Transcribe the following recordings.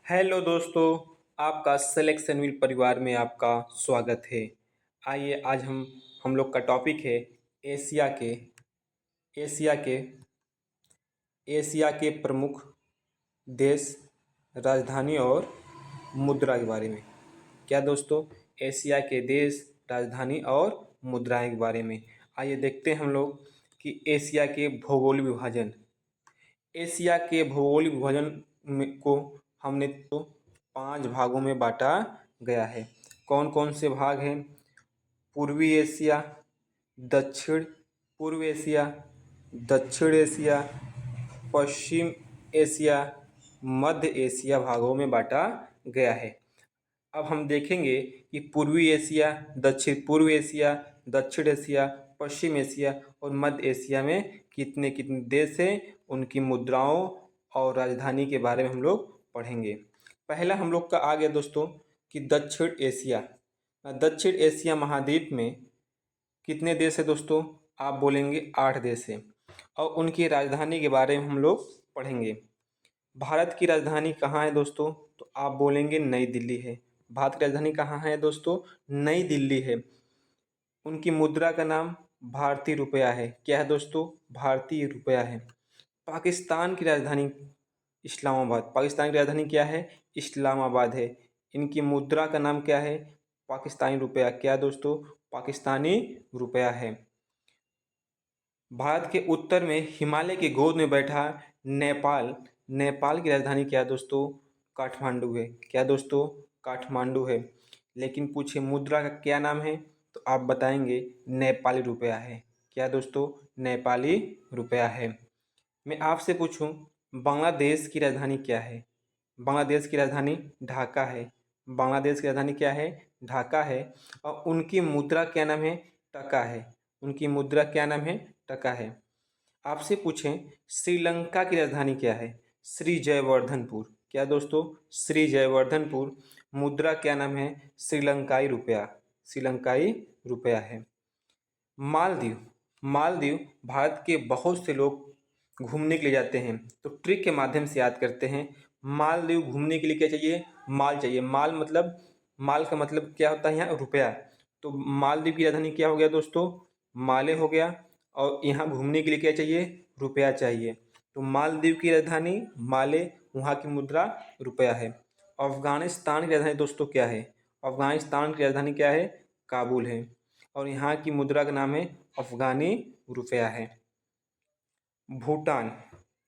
Hello दोस्तों, आपका selection wheel परिवार में आपका स्वागत है। आइए आज हम लोग का टॉपिक है एशिया के एशिया के एशिया के प्रमुख देश, राजधानी और मुद्रा के बारे में। क्या दोस्तों? एशिया के देश, राजधानी और मुद्राएं के बारे में। आइए देखते हैं हम लोग कि एशिया के भौगोलिक विभाजन। एशिया के भौगोलिक विभाजन में को हमने तो 5 भागों में बांटा गया है। कौन कौन से भाग हैं? पूर्वी एशिया, दक्षिण पूर्व एशिया, दक्षिण एशिया, पश्चिम एशिया, मध्य एशिया भागों में बांटा गया है। अब हम देखेंगे कि पूर्वी एशिया, दक्षिण पूर्व एशिया, दक्षिण एशिया, पश्चिम एशिया और मध्य एशिया में कितने कितने देश हैं, उनकी मुद्राओं और राजधानी के बारे में हम लोग पढ़ेंगे। पहला हम लोग का आ गया दोस्तों कि दक्षिण एशिया। दक्षिण एशिया महाद्वीप में कितने देश है दोस्तों? आप बोलेंगे 8 देश हैं और उनकी राजधानी के बारे में हम लोग पढ़ेंगे। भारत की राजधानी कहाँ है दोस्तों? तो आप बोलेंगे नई दिल्ली है। भारत की राजधानी कहाँ है दोस्तों? नई दिल्ली है। उनकी मुद्रा का नाम भारतीय रुपया है। क्या है दोस्तों? भारतीय रुपया है। पाकिस्तान की राजधानी इस्लामाबाद। पाकिस्तान की राजधानी क्या है? इस्लामाबाद है। इनकी मुद्रा का नाम क्या है? पाकिस्तानी रुपया। क्या दोस्तों? पाकिस्तानी रुपया है। भारत के उत्तर में हिमालय की गोद में बैठा नेपाल। नेपाल की राजधानी क्या है दोस्तों? काठमांडू है। क्या दोस्तों? काठमांडू है। लेकिन पूछे मुद्रा का क्या नाम है, तो आप बताएंगे नेपाली रुपया है। क्या दोस्तों? नेपाली रुपया है। मैं आपसे पूछूं बांग्लादेश की राजधानी क्या है? बांग्लादेश की राजधानी ढाका है। बांग्लादेश की राजधानी क्या है? ढाका है। और उनकी मुद्रा क्या नाम है? टका है। उनकी मुद्रा क्या नाम है? टका है। आपसे पूछें श्रीलंका की राजधानी क्या है? श्री जयवर्धनपुर। क्या दोस्तों? श्री जयवर्धनपुर। मुद्रा क्या नाम है? श्रीलंकाई रुपया। श्रीलंकाई रुपया है। मालदीव। मालदीव भारत के बहुत से लोग घूमने के लिए जाते हैं, तो ट्रिक के माध्यम से याद करते हैं। मालदीव घूमने के लिए क्या चाहिए? माल चाहिए। माल का मतलब क्या होता है यहाँ? रुपया। तो मालदीव की राजधानी क्या हो गया दोस्तों? माले हो गया। और यहाँ घूमने के लिए क्या चाहिए? रुपया चाहिए। तो मालदीव की राजधानी माले, वहाँ की मुद्रा रुपया है। अफगानिस्तान की राजधानी दोस्तों क्या है? अफगानिस्तान की राजधानी क्या है? काबुल है। और यहाँ की मुद्रा का नाम है अफगानी रुपया है। भूटान।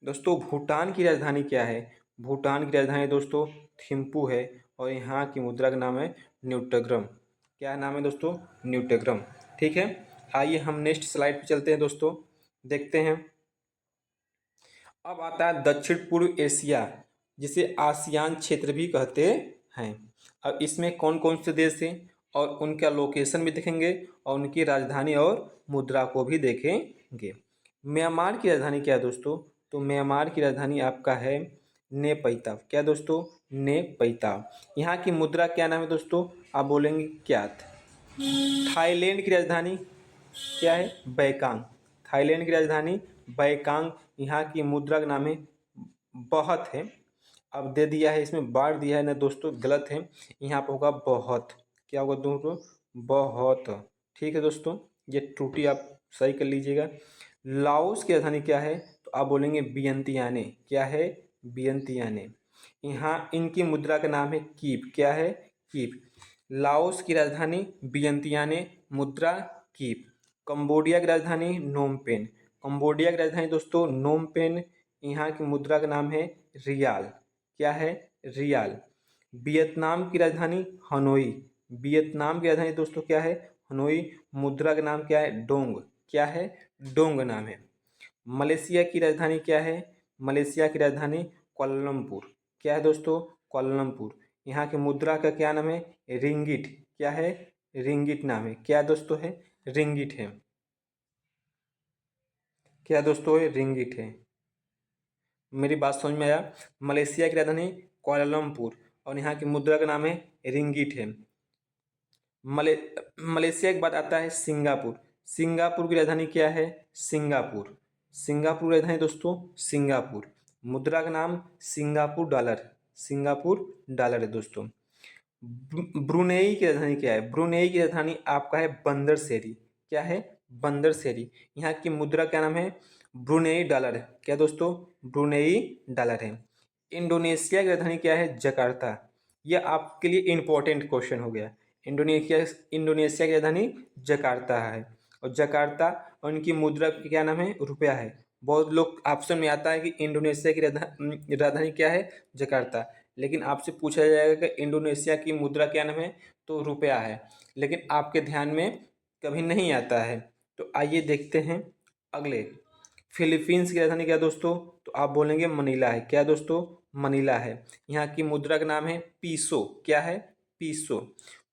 दोस्तों भूटान की राजधानी क्या है? भूटान की राजधानी दोस्तों थिम्पू है। और यहाँ की मुद्रा का नाम है न्यूटग्रम। क्या नाम है दोस्तों? न्यूटग्रम। ठीक है। आइए हम नेक्स्ट स्लाइड पे चलते हैं दोस्तों, देखते हैं। अब आता है दक्षिण पूर्व एशिया, जिसे आसियान क्षेत्र भी कहते हैं। अब इसमें कौन कौन से देश हैं और उनका लोकेशन भी देखेंगे और उनकी राजधानी और मुद्रा को भी देखेंगे। म्यांमार की राजधानी क्या है दोस्तों? तो म्यांमार की राजधानी आपका है नेपैताव। क्या दोस्तों? नेपैताव। यहाँ की मुद्रा क्या नाम है दोस्तों? आप बोलेंगे क्यात। थाईलैंड की राजधानी क्या है? बैकांग। थाईलैंड की राजधानी बैकांग। यहाँ की मुद्रा का नाम है बहुत है। अब दे दिया है, इसमें बाढ़ दिया है ना दोस्तों, गलत है। यहाँ पर होगा बहुत। क्या होगा दोस्तों? बहुत। ठीक है दोस्तों, ये त्रुटि आप सही कर लीजिएगा। लाओस की राजधानी क्या है? तो आप बोलेंगे वियंतियाने। क्या है? वियंतियाने। यहाँ इनकी मुद्रा का नाम है कीप। क्या है? कीप। लाओस की राजधानी वियंतियाने, मुद्रा कीप। कंबोडिया की राजधानी नोमपेन। कंबोडिया की राजधानी दोस्तों नोमपेन। यहाँ की मुद्रा का नाम है रियाल। क्या है? रियाल। वियतनाम की राजधानी हनोई। वियतनाम की राजधानी दोस्तों क्या है? हनोई। मुद्रा का नाम क्या है? डोंग। क्या है? डोंग नाम है। मलेशिया की राजधानी क्या है? मलेशिया की राजधानी कोलमपुर। क्या है दोस्तों? कोलमपुर। यहाँ की मुद्रा का क्या नाम है? रिंगिट। क्या है? रिंगिट नाम है। क्या दोस्तों है? रिंगिट है। क्या दोस्तों है? रिंगिट है। मेरी बात समझ में आया? मलेशिया की राजधानी कोलमपुर और यहाँ की मुद्रा का नाम है रिंगिट है। मले मलेशिया के बाद आता है सिंगापुर। सिंगापुर की राजधानी क्या है? सिंगापुर। सिंगापुर की राजधानी दोस्तों सिंगापुर। मुद्रा का नाम सिंगापुर डॉलर। सिंगापुर डॉलर है दोस्तों। ब्रुनेई की राजधानी क्या है? ब्रुनेई की राजधानी आपका है बंदरसेरी। क्या है? बंदरसेरी। यहाँ की मुद्रा क्या नाम है? ब्रुनेई डॉलर है। क्या दोस्तों? ब्रुनेई डॉलर है। इंडोनेशिया की राजधानी क्या है? जकार्ता। यह आपके लिए इंपॉर्टेंट क्वेश्चन हो गया। इंडोनेशिया की राजधानी जकार्ता है, और जकार्ता और उनकी मुद्रा क्या नाम है? रुपया है। बहुत लोग ऑप्शन में आता है कि इंडोनेशिया की राजधानी क्या है? जकार्ता, लेकिन आपसे पूछा जाएगा कि इंडोनेशिया की मुद्रा क्या नाम है? तो रुपया है, लेकिन आपके ध्यान में कभी नहीं आता है। तो आइए देखते हैं अगले। फिलीपींस की राजधानी क्या दोस्तों? तो आप बोलेंगे मनीला है। क्या दोस्तों? मनीला है। यहाँ की मुद्रा का नाम है पीसो। क्या है? पीसो।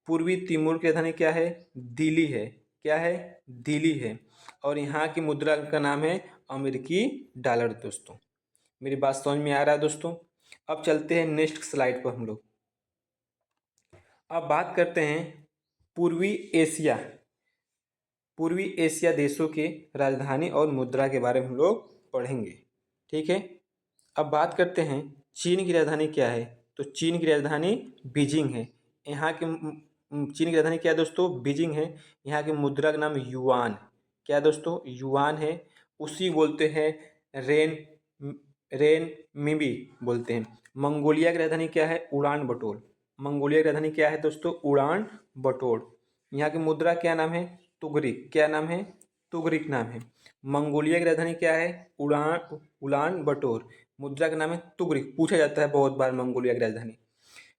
पूर्वी तिमोर की राजधानी क्या है? दिल्ली है। क्या है? दिल्ली है। और यहाँ की मुद्रा का नाम है अमेरिकी डॉलर दोस्तों। मेरी बात समझ में आ रहा है दोस्तों? अब चलते हैं नेक्स्ट स्लाइड पर हम लोग। अब बात करते हैं पूर्वी एशिया पूर्वी एशिया देशों के राजधानी और मुद्रा के बारे में हम लोग पढ़ेंगे। ठीक है। अब बात करते हैं चीन की राजधानी क्या है? तो चीन की राजधानी बीजिंग है। यहाँ की चीन की राजधानी क्या है दोस्तों? बीजिंग है। यहाँ की मुद्रा का नाम युआन। क्या दोस्तों? युआन है। उसी बोलते हैं रेन रेन मिबी बोलते हैं। मंगोलिया की राजधानी क्या है? उड़ान बटोल। मंगोलिया की राजधानी क्या है दोस्तों? उड़ान बटोल। यहाँ की मुद्रा क्या नाम है? तुगरिक। क्या नाम है? तुगरिक नाम है। मंगोलिया की राजधानी क्या है? उलान बटोर। मुद्रा का नाम है तुगरिक। पूछा जाता है बहुत बार मंगोलिया की राजधानी।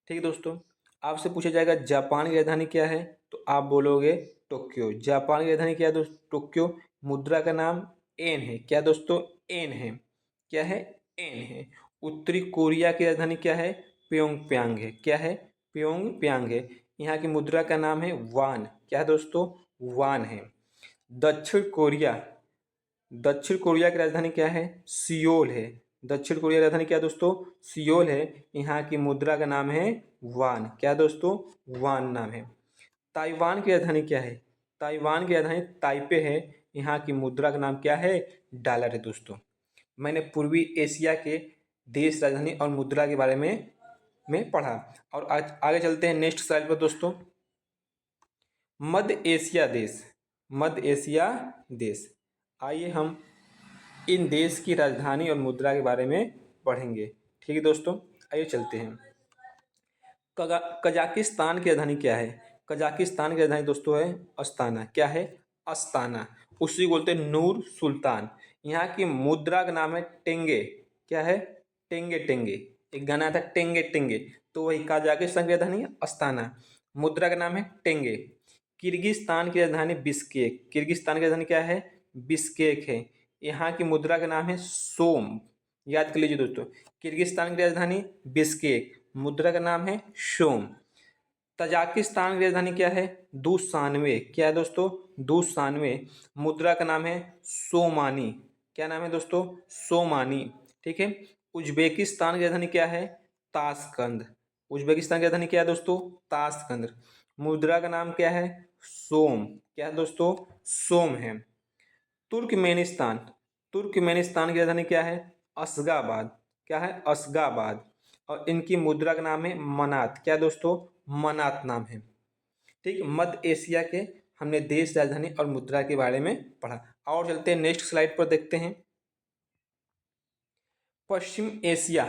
ठीक है दोस्तों। आपसे पूछा जाएगा जापान की राजधानी क्या है? तो आप बोलोगे टोक्यो। जापान की राजधानी क्या है दोस्तों? टोक्यो। मुद्रा का नाम एन है। क्या दोस्तों? एन है। क्या है? एन है। उत्तरी कोरिया की राजधानी क्या है? प्योंगयांग है। क्या है? प्योंगयांग है। यहाँ की मुद्रा का नाम है वान। क्या है दोस्तों? वान है। दक्षिण कोरिया दक्षिण कोरिया की राजधानी क्या है? सियोल है। दक्षिण कोरिया की राजधानी क्या है दोस्तों? सियोल है। यहाँ की मुद्रा का नाम है वान। क्या दोस्तों? वान नाम है। ताइवान की राजधानी क्या है? ताइवान की राजधानी ताइपे है। यहाँ की मुद्रा का नाम क्या है? डॉलर है दोस्तों। मैंने पूर्वी एशिया के देश, राजधानी और मुद्रा के बारे में पढ़ा। और आज आगे चलते हैं नेक्स्ट स्लाइड पर दोस्तों। मध्य एशिया देश। मध्य एशिया देश। आइए हम इन देश की राजधानी और मुद्रा के बारे में पढ़ेंगे। ठीक है दोस्तों, आइए चलते हैं। कजाकिस्तान की राजधानी क्या है? कजाकिस्तान की राजधानी दोस्तों है अस्ताना। क्या है? अस्ताना। उसी बोलते हैं नूर सुल्तान। यहाँ की मुद्रा का नाम है टेंगे। क्या है? टेंगे टेंगे। एक गाना था टेंगे टेंगे, तो वही कजाकिस्तान की राजधानी है अस्ताना। मुद्रा का नाम है टेंगे। किर्गिस्तान की राजधानी बिस्केक। किर्गिस्तान की राजधानी क्या है? बिस्केक है। यहाँ की मुद्रा का नाम है सोम। याद कर लीजिए दोस्तों, किर्गिस्तान की राजधानी बिस्केक, मुद्रा का नाम है सोम। तजाकिस्तान की राजधानी क्या है? दुशानवे। क्या है दोस्तों? दुशानवे। मुद्रा का नाम है सोमानी। क्या नाम है दोस्तों? सोमानी। ठीक है। उज्बेकिस्तान की राजधानी क्या है? ताशकंद। उज्बेकिस्तान की राजधानी क्या है दोस्तों? ताशकंद। मुद्रा का नाम क्या है? सोम। क्या है दोस्तों? सोम है। तुर्कमेनिस्तान। तुर्कमेनिस्तान की राजधानी क्या है? अशगाबाद। क्या है? अशगाबाद। और इनकी मुद्रा का नाम है मनात। क्या दोस्तों? मनात नाम है। ठीक। मध्य एशिया के हमने देश, राजधानी और मुद्रा के बारे में पढ़ा। और चलते हैं नेक्स्ट स्लाइड पर, देखते हैं पश्चिम एशिया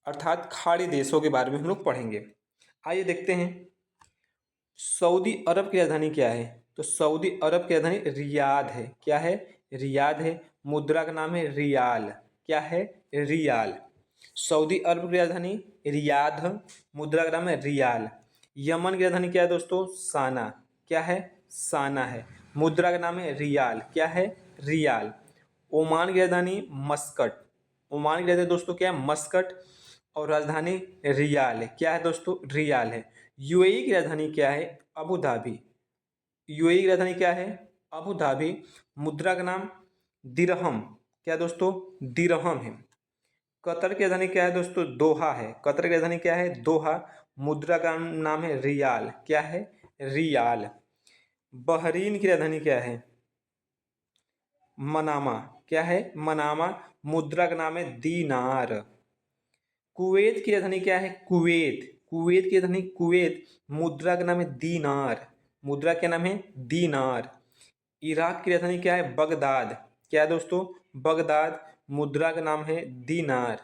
अर्थात खाड़ी देशों के बारे में हम लोग पढ़ेंगे। आइए देखते हैं सऊदी अरब की राजधानी क्या है? तो सऊदी अरब की राजधानी रियाद है। क्या है? रियाद है। मुद्रा का नाम है रियाल। क्या है? रियाल। सऊदी अरब की राजधानी रियाद, मुद्रा का नाम है रियाल। यमन की राजधानी क्या है दोस्तों? साना। क्या है? साना है। मुद्रा का नाम है रियाल। क्या है? रियाल। ओमान की राजधानी मस्कट। ओमान की राजधानी दोस्तों क्या है? मस्कट। और राजधानी रियाल है। क्या है दोस्तों? रियाल है। यूएई की राजधानी क्या है? Abu Dhabi. यूएई की राजधानी क्या है? Abu Dhabi. मुद्रा का नाम दिरहम। क्या दोस्तों? दिरहम है। कतर की राजधानी क्या है दोस्तों? दोहा है। कतर की राजधानी क्या है? दोहा। मुद्रा का नाम है रियाल। क्या है? रियाल। बहरीन की राजधानी क्या है? मनामा। क्या है? मनामा। मुद्रा का नाम है दीनार। कुवैत की राजधानी क्या है? कुवैत। कुवैत की राजधानी कुवैत। मुद्रा का नाम है दीनार। मुद्रा क्या नाम है? दीनार। इराक की राजधानी क्या है? बगदाद। क्या है दोस्तों? बगदाद। मुद्रा का नाम है दीनार।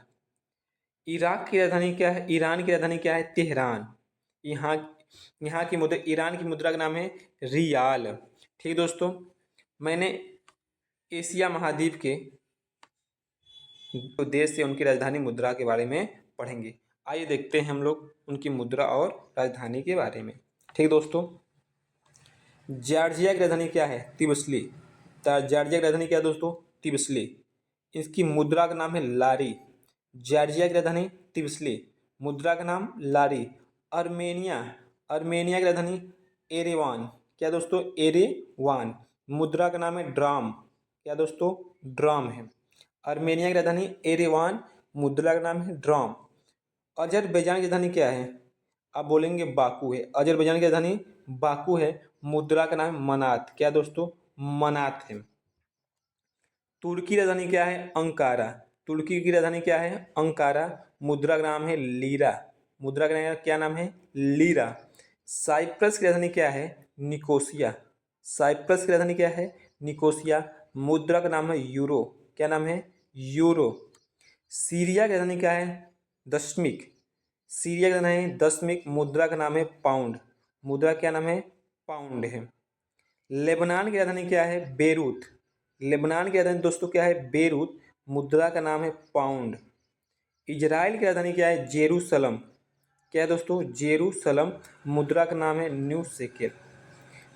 इराक की राजधानी क्या है? ईरान की राजधानी क्या है? तेहरान। यहाँ यहाँ की मुद्रा, ईरान की मुद्रा का नाम है रियाल। ठीक दोस्तों, मैंने एशिया महाद्वीप के जो देश है उनकी राजधानी मुद्रा के बारे में पढ़ेंगे। आइए देखते हैं हम लोग उनकी मुद्रा और राजधानी के बारे में। ठीक दोस्तों, जॉर्जिया की राजधानी क्या है? तिब्बत। जॉर्जिया की राजधानी क्या है दोस्तों? तिब्बत। इसकी मुद्रा का नाम है लारी। जॉर्जिया की राजधानी तिब्बत, मुद्रा का नाम लारी। अर्मेनिया, अर्मेनिया की राजधानी एरेवान। क्या दोस्तों? एरेवान। मुद्रा का नाम है ड्राम। क्या दोस्तों? ड्राम है। अर्मेनिया की राजधानी एरेवान, मुद्रा का नाम है ड्राम। अजरबैजान की राजधानी क्या है? आप बोलेंगे बाकू है। अजरबैजान की राजधानी बाकू है, मुद्रा का नाम है मनात। क्या दोस्तों? मनात है। तुर्की की राजधानी क्या है? अंकारा। तुर्की की राजधानी क्या है? अंकारा। मुद्रा का नाम है लीरा। मुद्रा का क्या नाम है? लीरा। साइप्रस की राजधानी क्या है? निकोसिया। साइप्रस की राजधानी क्या है? निकोसिया। मुद्रा का नाम है यूरो। क्या नाम है? यूरो। सीरिया की राजधानी क्या है? दशमिक। सीरिया का नाम है दशमिक, मुद्रा का नाम है पाउंड। मुद्रा क्या नाम है? पाउंड है। लेबनान की राजधानी क्या है? बेरूत। लेबनान की राजधानी दोस्तों क्या है? बेरूत। मुद्रा का नाम है पाउंड। इजराइल की राजधानी क्या है? जेरूसलम। क्या है दोस्तों? जेरूसलम। मुद्रा का नाम है न्यू शेकेल।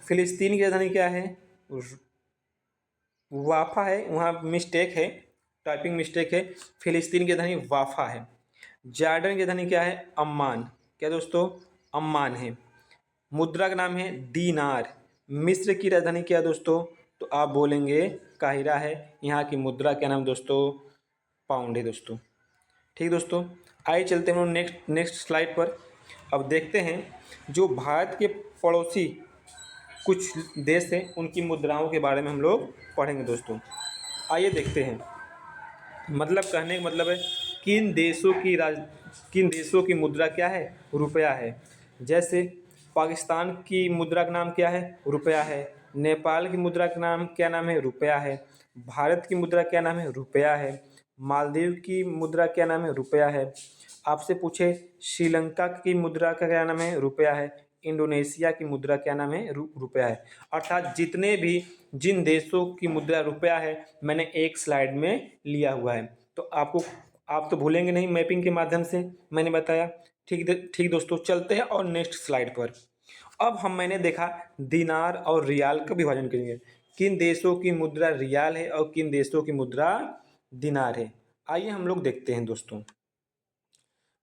फिलिस्तीन की राजधानी क्या है? वाफा है, वहाँ मिस्टेक है, टाइपिंग मिस्टेक है। फिलिस्तीन की राजधानी वाफा है। जॉर्डन की राजधानी क्या है? अम्मान। क्या दोस्तों? अम्मान है। मुद्रा का नाम है दीनार। मिस्र की राजधानी क्या है दोस्तों? तो आप बोलेंगे काहिरा है। यहाँ की मुद्रा क्या नाम दोस्तों? पाउंड है दोस्तों। ठीक दोस्तों, आइए चलते हैं हम नेक्स्ट स्लाइड पर। अब देखते हैं जो भारत के पड़ोसी कुछ देश हैं उनकी मुद्राओं के बारे में हम लोग पढ़ेंगे दोस्तों। आइए देखते हैं। मतलब कहने का मतलब है किन देशों की मुद्रा क्या है? रुपया है। जैसे पाकिस्तान की मुद्रा का नाम क्या है? रुपया है। नेपाल की मुद्रा का नाम क्या नाम है? रुपया है। भारत की मुद्रा क्या नाम है? रुपया है। मालदीव की मुद्रा क्या नाम है? रुपया है। आपसे पूछे श्रीलंका की मुद्रा का क्या नाम है? रुपया है। इंडोनेशिया की मुद्रा क्या नाम है? रुपया है। अर्थात जितने भी जिन देशों की मुद्रा रुपया है मैंने एक स्लाइड में लिया हुआ है। तो आप तो भूलेंगे नहीं, मैपिंग के माध्यम से मैंने बताया। ठीक दोस्तों, चलते हैं और नेक्स्ट स्लाइड पर। अब मैंने देखा दिनार और रियाल का विभाजन करेंगे। किन देशों की मुद्रा रियाल है और किन देशों की मुद्रा दिनार है? आइए हम लोग देखते हैं दोस्तों।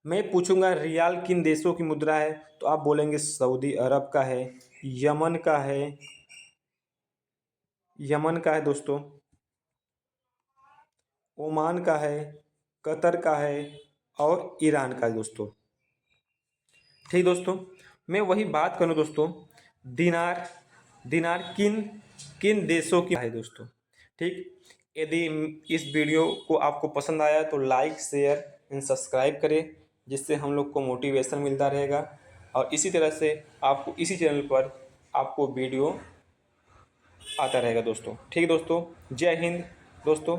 मैं पूछूंगा रियाल किन देशों की मुद्रा है, तो आप बोलेंगे सऊदी अरब का है, यमन का है, दोस्तों, ओमान का है, कतर का है और ईरान का है दोस्तों। ठीक दोस्तों, मैं वही बात करूँ दोस्तों, दिनार दिनार किन किन देशों की है दोस्तों। ठीक, यदि इस वीडियो को आपको पसंद आया तो लाइक शेयर एंड सब्सक्राइब करें, जिससे हम लोग को मोटिवेशन मिलता रहेगा और इसी तरह से आपको इसी चैनल पर आपको वीडियो आता रहेगा दोस्तों। ठीक दोस्तों, जय हिंद दोस्तों।